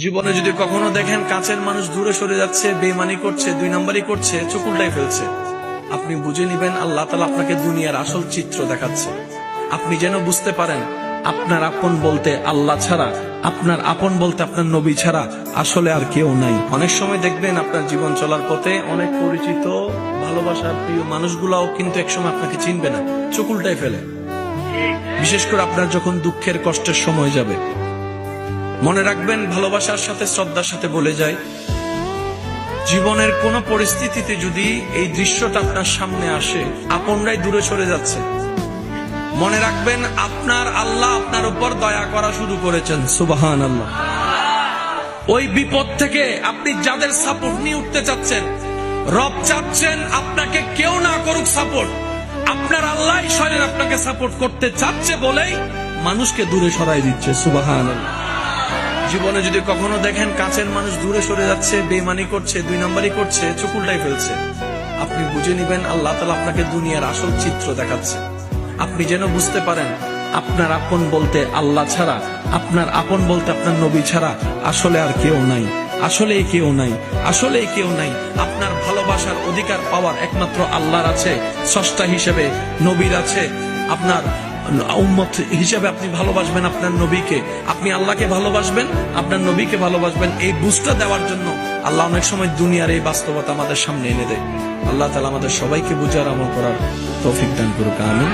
জীবনে যদি কখনো দেখেন কাছের মানুষ দূরে সরে যাচ্ছে, বেঈমানি করছে, দুই নাম্বারই করছে, চোখ উল্টাই ফেলছে, আপনি বুঝে নিবেন আল্লাহ তাআলা আপনাকে দুনিয়ার আসল চিত্র দেখাচ্ছে। আপনি যেন বুঝতে পারেন আপনার আপন বলতে আল্লাহ ছাড়া, আপনার আপন বলতে আপনার নবী ছাড়া আসলে আর কেউ নাই। অনেক সময় দেখবেন আপনার জীবন চলার পথে অনেক পরিচিত ভালোবাসার প্রিয় মানুষগুলাও কিন্তু একসময় আপনাকে চিনবে না, চোখ উল্টাই ফেলে। বিশেষ করে আপনার যখন দুঃখের কষ্টের সময় যাবে, মনে রাখবেন ভালোবাসার সাথে শ্রদ্ধার সাথে বলে যায়, জীবনের কোন পরিস্থিতিতে যদি এই দৃশ্যটা আপনার সামনে আসে, আপনরাই দূরে সরে যাচ্ছে, মনে রাখবেন আপনার আল্লাহ আপনার উপর দয়া করা শুরু করেছেন। সুবহানাল্লাহ। ওই বিপদ থেকে আপনি যাদের সাপোর্ট নিয়ে উঠতে চাচ্ছেন, রব চাচ্ছেন আপনাকে কেউ না করুক সাপোর্ট, আপনার আল্লাহ স্বয়ং আপনাকে সাপোর্ট করতে চাচ্ছে বলেই মানুষকে দূরে সরাই দিচ্ছে। সুবহানাল্লাহ। জীবনে যদি কখনো দেখেন কাছের মানুষ দূরে সরে যাচ্ছে, বেঈমানি করছে, দুই নাম্বারই করছে, চোখ উল্টাই ফেলছে, আপনি বুঝে নিবেন আল্লাহ তাআলা আপনাকে দুনিয়ার আসল চিত্র দেখাচ্ছে। আপনি যেন বুঝতে পারেন আপনার আপন বলতে আল্লাহ ছাড়া, আপনার আপন বলতে আপনার নবী ছাড়া আসলে আর কেউ নাই, আসলে কেউ নাই, আসলে কেউ নাই। আপনার ভালোবাসার অধিকার পাওয়ার একমাত্র আল্লাহর আছে, স্রষ্টা হিসেবে নবীর আছে। আপনার উম্মত হিসেবে আপনি ভালোবাসবেন আপনার নবীকে, আপনি আল্লাহকে ভালোবাসবেন, আপনার নবীকে ভালোবাসবেন। এই বুঝটা দেওয়ার জন্য আল্লাহ অনেক সময় দুনিয়ার এই বাস্তবতা আমাদের সামনে এনে দেয়। আল্লাহ তাআলা আমাদের সবাইকে বুঝার আমল করার তৌফিক দান করুক। আমিন।